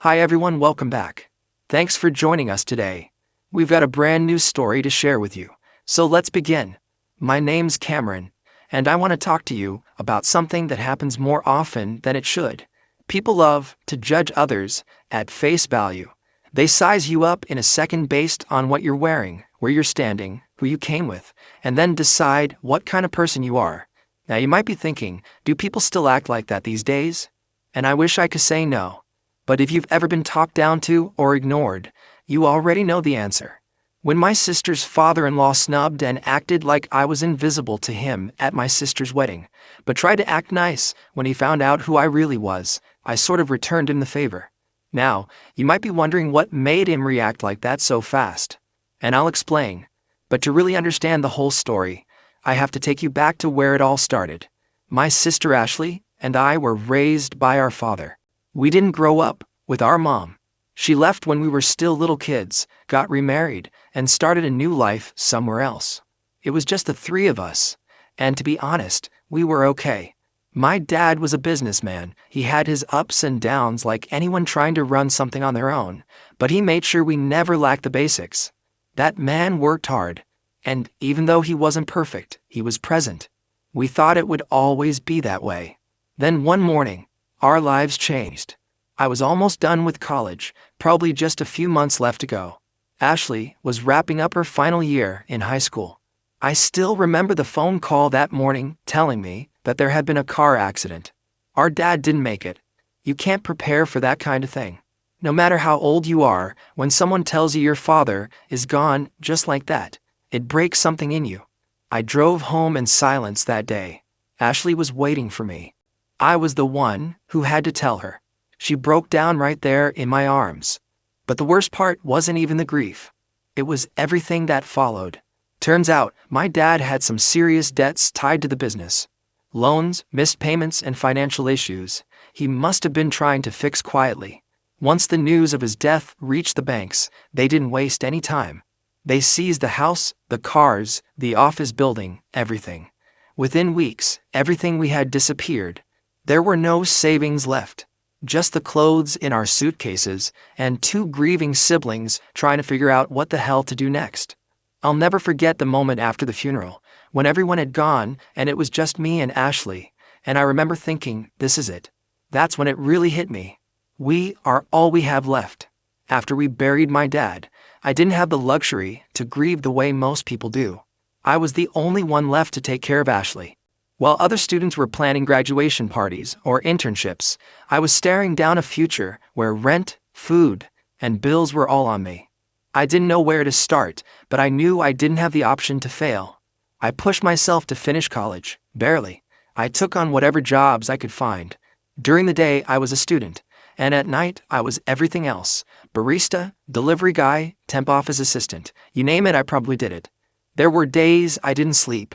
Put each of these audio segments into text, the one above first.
Hi everyone, welcome back. Thanks for joining us today. We've got a brand new story to share with you. So let's begin. My name's Cameron, and I want to talk to you about something that happens more often than it should. People love to judge others at face value. They size you up in a second based on what you're wearing, where you're standing, who you came with, and then decide what kind of person you are. Now you might be thinking, do people still act like that these days? And I wish I could say no. But if you've ever been talked down to or ignored, you already know the answer. When my sister's father-in-law snubbed and acted like I was invisible to him at my sister's wedding, but tried to act nice when he found out who I really was, I sort of returned him the favor. Now, you might be wondering what made him react like that so fast. And I'll explain. But to really understand the whole story, I have to take you back to where it all started. My sister Ashley and I were raised by our father. We didn't grow up with our mom. She left when we were still little kids, got remarried, and started a new life somewhere else. It was just the three of us. And to be honest, we were okay. My dad was a businessman. He had his ups and downs like anyone trying to run something on their own, but he made sure we never lacked the basics. That man worked hard, and even though he wasn't perfect, he was present. We thought it would always be that way. Then one morning, our lives changed. I was almost done with college, probably just a few months left to go. Ashley was wrapping up her final year in high school. I still remember the phone call that morning telling me that there had been a car accident. Our dad didn't make it. You can't prepare for that kind of thing. No matter how old you are, when someone tells you your father is gone just like that, it breaks something in you. I drove home in silence that day. Ashley was waiting for me. I was the one who had to tell her. She broke down right there in my arms. But the worst part wasn't even the grief. It was everything that followed. Turns out, my dad had some serious debts tied to the business. Loans, missed payments, and financial issues he must have been trying to fix quietly. Once the news of his death reached the banks, they didn't waste any time. They seized the house, the cars, the office building, everything. Within weeks, everything we had disappeared. There were no savings left. Just the clothes in our suitcases and two grieving siblings trying to figure out what the hell to do next. I'll never forget the moment after the funeral, when everyone had gone and it was just me and Ashley, and I remember thinking, this is it. That's when it really hit me. We are all we have left. After we buried my dad, I didn't have the luxury to grieve the way most people do. I was the only one left to take care of Ashley. While other students were planning graduation parties or internships, I was staring down a future where rent, food, and bills were all on me. I didn't know where to start, but I knew I didn't have the option to fail. I pushed myself to finish college, barely. I took on whatever jobs I could find. During the day, I was a student, and at night, I was everything else. Barista, delivery guy, temp office assistant, you name it, I probably did it. There were days I didn't sleep.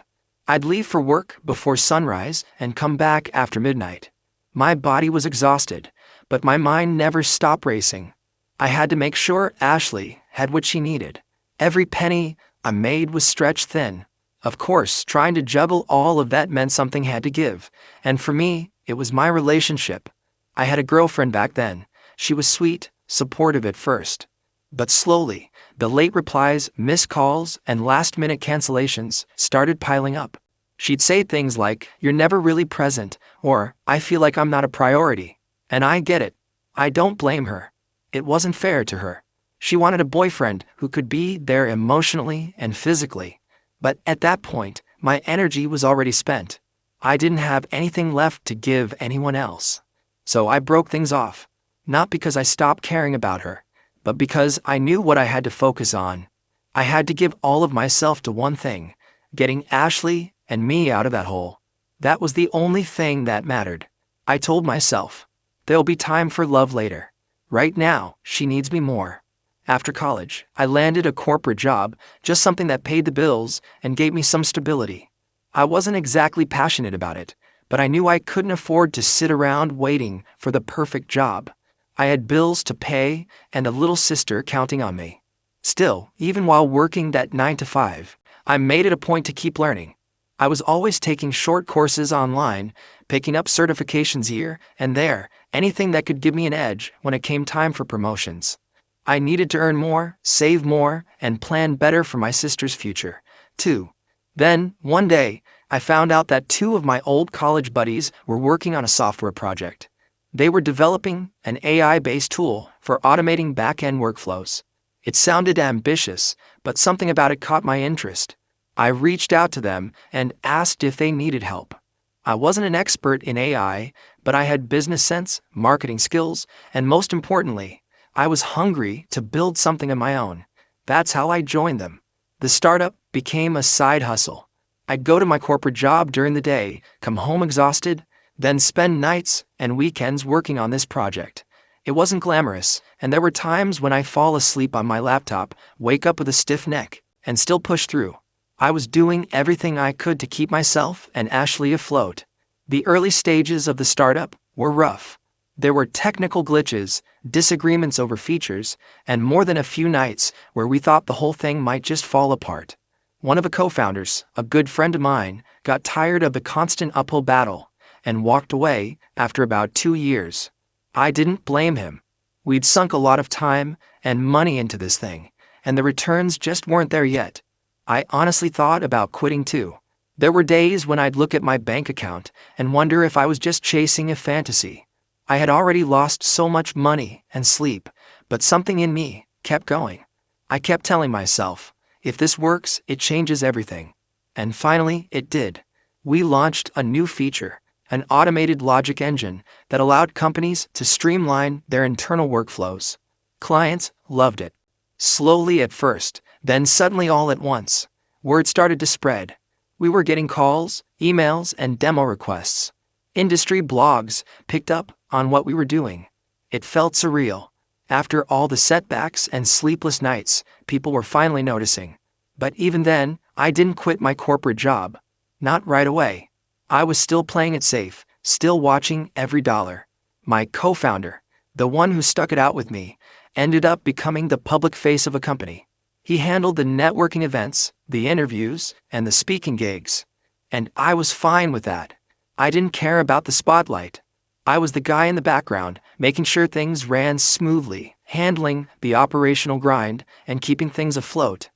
I'd leave for work before sunrise and come back after midnight. My body was exhausted, but my mind never stopped racing. I had to make sure Ashley had what she needed. Every penny I made was stretched thin. Of course, trying to juggle all of that meant something had to give, and for me, it was my relationship. I had a girlfriend back then. She was sweet, supportive at first. But slowly, the late replies, missed calls, and last-minute cancellations started piling up. She'd say things like, "You're never really present," or, "I feel like I'm not a priority." And I get it. I don't blame her. It wasn't fair to her. She wanted a boyfriend who could be there emotionally and physically. But at that point, my energy was already spent. I didn't have anything left to give anyone else. So I broke things off. Not because I stopped caring about her, but because I knew what I had to focus on. I had to give all of myself to one thing, getting Ashley and me out of that hole. That was the only thing that mattered. I told myself, there'll be time for love later. Right now, she needs me more. After college, I landed a corporate job, just something that paid the bills and gave me some stability. I wasn't exactly passionate about it, but I knew I couldn't afford to sit around waiting for the perfect job. I had bills to pay and a little sister counting on me. Still, even while working that 9 to 5, I made it a point to keep learning. I was always taking short courses online, picking up certifications here and there, anything that could give me an edge when it came time for promotions. I needed to earn more, save more, and plan better for my sister's future, too. Then, one day, I found out that two of my old college buddies were working on a software project. They were developing an AI-based tool for automating back-end workflows. It sounded ambitious, but something about it caught my interest. I reached out to them and asked if they needed help. I wasn't an expert in AI, but I had business sense, marketing skills, and most importantly, I was hungry to build something of my own. That's how I joined them. The startup became a side hustle. I'd go to my corporate job during the day, come home exhausted, then spend nights and weekends working on this project. It wasn't glamorous, and there were times when I fall asleep on my laptop, wake up with a stiff neck, and still push through. I was doing everything I could to keep myself and Ashley afloat. The early stages of the startup were rough. There were technical glitches, disagreements over features, and more than a few nights where we thought the whole thing might just fall apart. One of the co-founders, a good friend of mine, got tired of the constant uphill battle and walked away after about 2 years. I didn't blame him. We'd sunk a lot of time and money into this thing, and the returns just weren't there yet. I honestly thought about quitting too. There were days when I'd look at my bank account and wonder if I was just chasing a fantasy. I had already lost so much money and sleep, but something in me kept going. I kept telling myself, if this works, it changes everything. And finally, it did. We launched a new feature, an automated logic engine that allowed companies to streamline their internal workflows. Clients loved it. Slowly at first, then suddenly all at once, word started to spread. We were getting calls, emails, and demo requests. Industry blogs picked up on what we were doing. It felt surreal. After all the setbacks and sleepless nights, people were finally noticing. But even then, I didn't quit my corporate job. Not right away. I was still playing it safe, still watching every dollar. My co-founder, the one who stuck it out with me, ended up becoming the public face of a company. He handled the networking events, the interviews, and the speaking gigs. And I was fine with that. I didn't care about the spotlight. I was the guy in the background, making sure things ran smoothly, handling the operational grind, and keeping things afloat.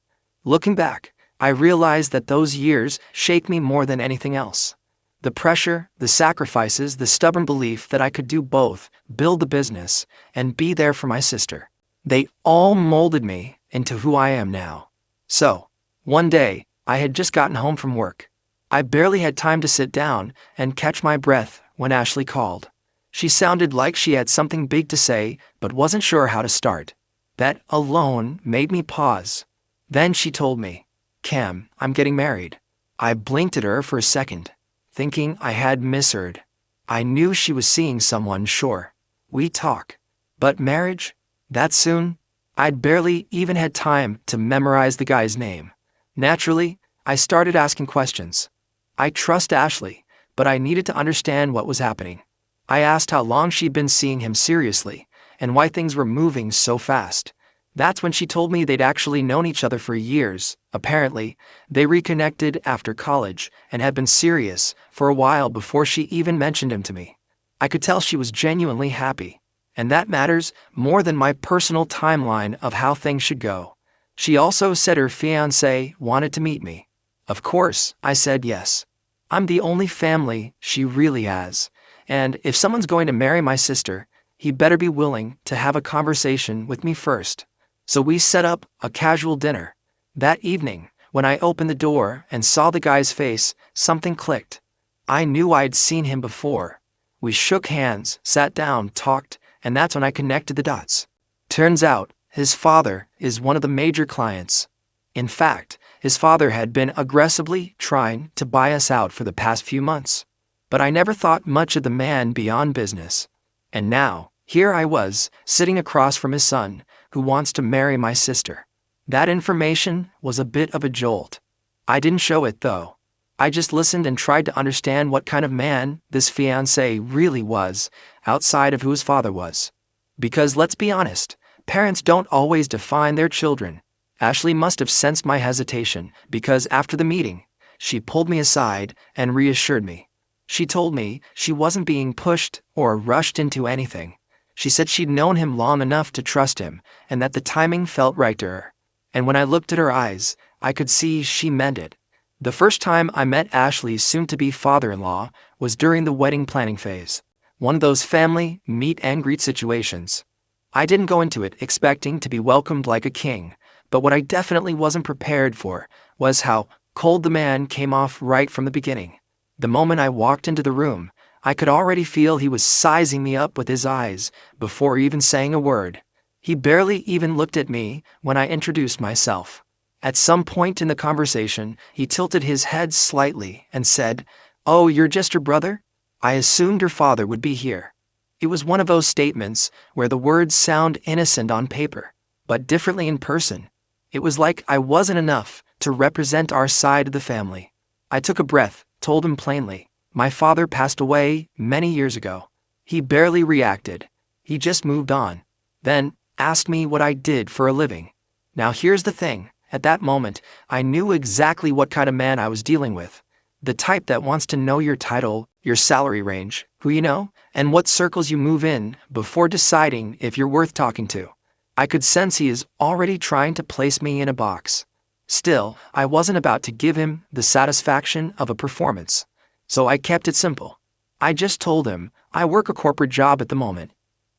Looking back, I realized that those years shaped me more than anything else. The pressure, the sacrifices, the stubborn belief that I could do both, build the business, and be there for my sister. They all molded me into who I am now. So, one day, I had just gotten home from work. I barely had time to sit down and catch my breath when Ashley called. She sounded like she had something big to say, but wasn't sure how to start. That alone made me pause. Then she told me, "Cam, I'm getting married." I blinked at her for a second, thinking I had misheard. I knew she was seeing someone, sure. We talk. But marriage? That soon? I'd barely even had time to memorize the guy's name. Naturally, I started asking questions. I trust Ashley, but I needed to understand what was happening. I asked how long she'd been seeing him seriously, and why things were moving so fast. That's when she told me they'd actually known each other for years. Apparently, they reconnected after college and had been serious for a while before she even mentioned him to me. I could tell she was genuinely happy, and that matters more than my personal timeline of how things should go. She also said her fiancé wanted to meet me. Of course, I said yes. I'm the only family she really has, and if someone's going to marry my sister, he better be willing to have a conversation with me first. So we set up a casual dinner. That evening, when I opened the door and saw the guy's face, something clicked. I knew I'd seen him before. We shook hands, sat down, talked, and that's when I connected the dots. Turns out, his father is one of the major clients. In fact, his father had been aggressively trying to buy us out for the past few months. But I never thought much of the man beyond business. And now, here I was, sitting across from his son, who wants to marry my sister. That information was a bit of a jolt. I didn't show it though. I just listened and tried to understand what kind of man this fiancé really was, outside of who his father was. Because let's be honest, parents don't always define their children. Ashley must have sensed my hesitation, because after the meeting, she pulled me aside and reassured me. She told me she wasn't being pushed or rushed into anything. She said she'd known him long enough to trust him, and that the timing felt right to her. And when I looked at her eyes, I could see she meant it. The first time I met Ashley's soon-to-be father-in-law was during the wedding planning phase. One of those family meet-and-greet situations. I didn't go into it expecting to be welcomed like a king, but what I definitely wasn't prepared for was how cold the man came off right from the beginning. The moment I walked into the room, I could already feel he was sizing me up with his eyes before even saying a word. He barely even looked at me when I introduced myself. At some point in the conversation, he tilted his head slightly and said, "Oh, you're just her brother? I assumed your father would be here." It was one of those statements where the words sound innocent on paper, but differently in person. It was like I wasn't enough to represent our side of the family. I took a breath, told him plainly, "My father passed away many years ago." He barely reacted. He just moved on. Then asked me what I did for a living. Now here's the thing. At that moment, I knew exactly what kind of man I was dealing with. The type that wants to know your title, your salary range, who you know, and what circles you move in before deciding if you're worth talking to. I could sense he is already trying to place me in a box. Still, I wasn't about to give him the satisfaction of a performance. So I kept it simple. I just told him I work a corporate job at the moment.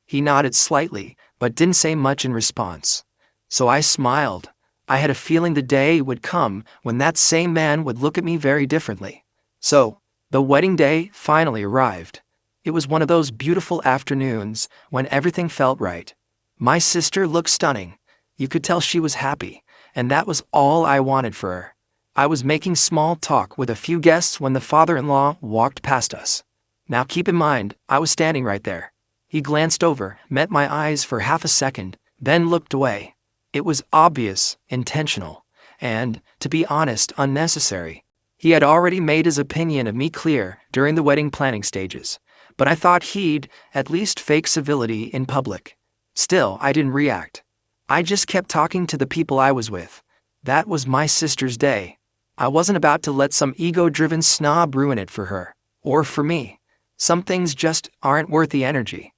He nodded slightly, but didn't say much in response. So I smiled. I had a feeling the day would come when that same man would look at me very differently. So, the wedding day finally arrived. It was one of those beautiful afternoons when everything felt right. My sister looked stunning. You could tell she was happy, and that was all I wanted for her. I was making small talk with a few guests when the father-in-law walked past us. Now keep in mind, I was standing right there. He glanced over, met my eyes for half a second, then looked away. It was obvious, intentional, and, to be honest, unnecessary. He had already made his opinion of me clear during the wedding planning stages, but I thought he'd at least fake civility in public. Still, I didn't react. I just kept talking to the people I was with. That was my sister's day. I wasn't about to let some ego-driven snob ruin it for her, or for me. Some things just aren't worth the energy.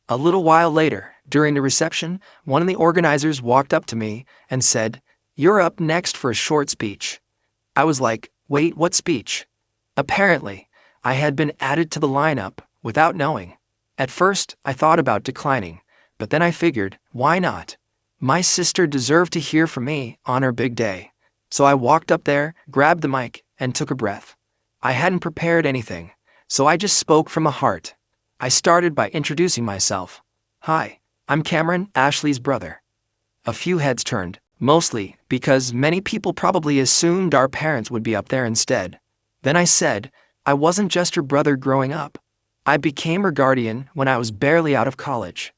A little while later, during the reception, one of the organizers walked up to me and said, "You're up next for a short speech." I was like, "Wait, what speech?" Apparently, I had been added to the lineup without knowing. At first, I thought about declining, but then I figured, why not? My sister deserved to hear from me on her big day. So I walked up there, grabbed the mic, and took a breath. I hadn't prepared anything, so I just spoke from the heart. I started by introducing myself. "Hi, I'm Cameron, Ashley's brother." A few heads turned, mostly because many people probably assumed our parents would be up there instead. Then I said, I wasn't just her brother growing up. I became her guardian when I was barely out of college.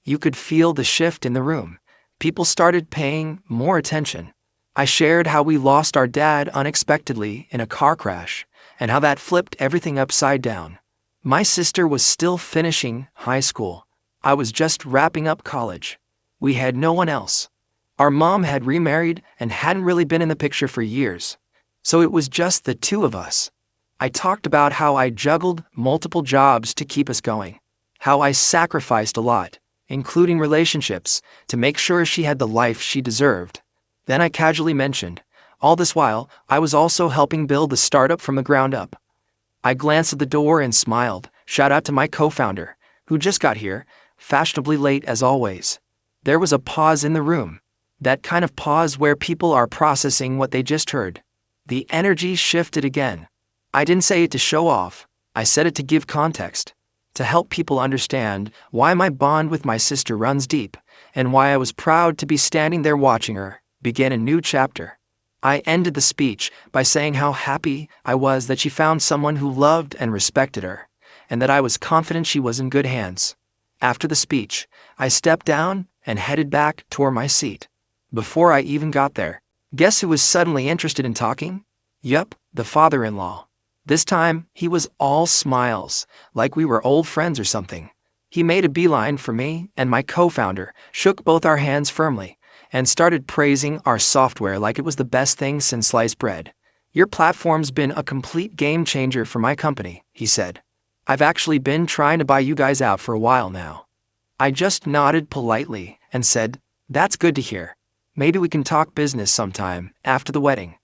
You could feel the shift in the room. People started paying more attention. I shared how we lost our dad unexpectedly in a car crash, and how that flipped everything upside down. My sister was still finishing high school. I was just wrapping up college. We had no one else. Our mom had remarried and hadn't really been in the picture for years. So it was just the two of us. I talked about how I juggled multiple jobs to keep us going. How I sacrificed a lot, including relationships, to make sure she had the life she deserved. Then I casually mentioned, all this while, I was also helping build the startup from the ground up. I glanced at the door and smiled. Shout out to my co-founder, who just got here, fashionably late as always. There was a pause in the room. That kind of pause where people are processing what they just heard. The energy shifted again. I didn't say it to show off. I said it to give context. To help people understand why my bond with my sister runs deep, and why I was proud to be standing there watching her begin a new chapter. I ended the speech by saying how happy I was that she found someone who loved and respected her, and that I was confident she was in good hands. After the speech, I stepped down and headed back toward my seat. Before I even got there, guess who was suddenly interested in talking? Yup, the father-in-law. This time, he was all smiles, like we were old friends or something. He made a beeline for me and my co-founder, shook both our hands firmly, and started praising our software like it was the best thing since sliced bread. Your platform's been a complete game changer for my company, he said. I've actually been trying to buy you guys out for a while now. I just nodded politely and said, that's good to hear. Maybe we can talk business sometime after the wedding.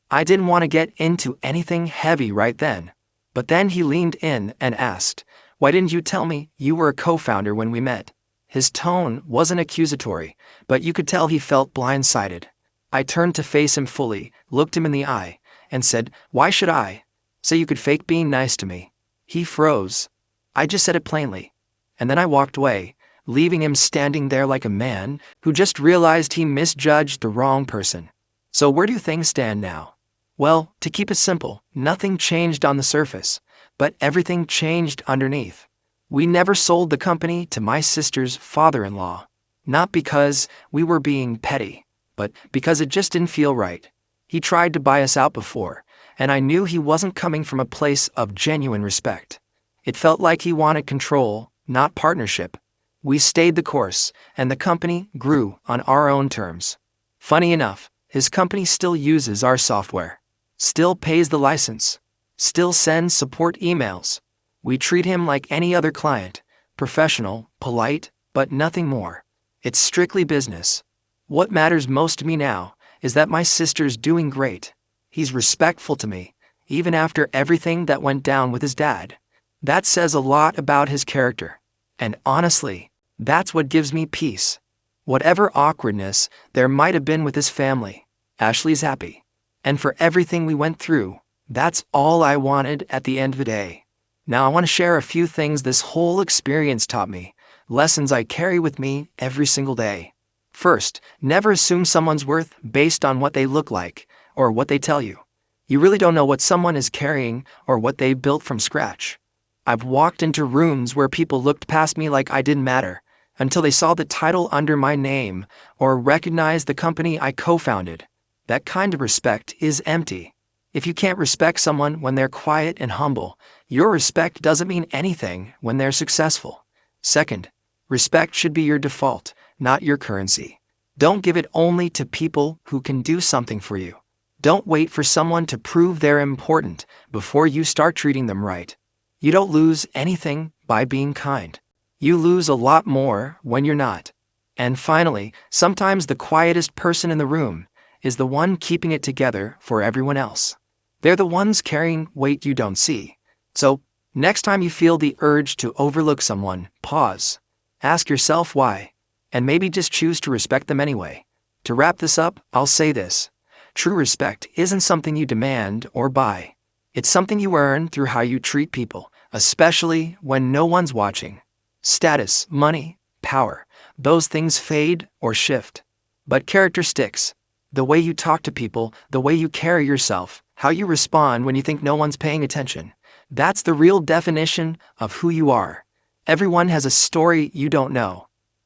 I didn't want to get into anything heavy right then. But then he leaned in and asked, why didn't you tell me you were a co-founder when we met? His tone wasn't accusatory, but you could tell he felt blindsided. I turned to face him fully, looked him in the eye, and said, why should I? So you could fake being nice to me. He froze. I just said it plainly. And then I walked away, leaving him standing there like a man who just realized he misjudged the wrong person. So where do things stand now? Well, to keep it simple, nothing changed on the surface, but everything changed underneath. We never sold the company to my sister's father-in-law. Not because we were being petty, but because it just didn't feel right. He tried to buy us out before, and I knew he wasn't coming from a place of genuine respect. It felt like he wanted control, not partnership. We stayed the course, and the company grew on our own terms. Funny enough, his company still uses our software, still pays the license, still sends support emails. We treat him like any other client, professional, polite, but nothing more. It's strictly business. What matters most to me now is that my sister's doing great. He's respectful to me, even after everything that went down with his dad. That says a lot about his character. And honestly, that's what gives me peace. Whatever awkwardness there might have been with his family, Ashley's happy. And for everything we went through, that's all I wanted at the end of the day. Now I want to share a few things this whole experience taught me, lessons I carry with me every single day. First, never assume someone's worth based on what they look like or what they tell you. You really don't know what someone is carrying or what they've built from scratch. I've walked into rooms where people looked past me like I didn't matter until they saw the title under my name or recognized the company I co-founded. That kind of respect is empty. If you can't respect someone when they're quiet and humble, your respect doesn't mean anything when they're successful. Second, respect should be your default, not your currency. Don't give it only to people who can do something for you. Don't wait for someone to prove they're important before you start treating them right. You don't lose anything by being kind. You lose a lot more when you're not. And finally, sometimes the quietest person in the room is the one keeping it together for everyone else. They're the ones carrying weight you don't see. So, next time you feel the urge to overlook someone, pause. Ask yourself why. And maybe just choose to respect them anyway. To wrap this up, I'll say this. True respect isn't something you demand or buy. It's something you earn through how you treat people, especially when no one's watching. Status, money, power, those things fade or shift. But character sticks. The way you talk to people, the way you carry yourself, how you respond when you think no one's paying attention. That's the real definition of who you are. Everyone has a story you don't know.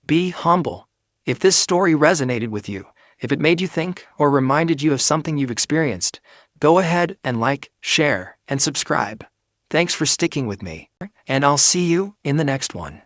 Be humble. If this story resonated with you, if it made you think or reminded you of something you've experienced, go ahead and like, share, and subscribe. Thanks for sticking with me, and I'll see you in the next one.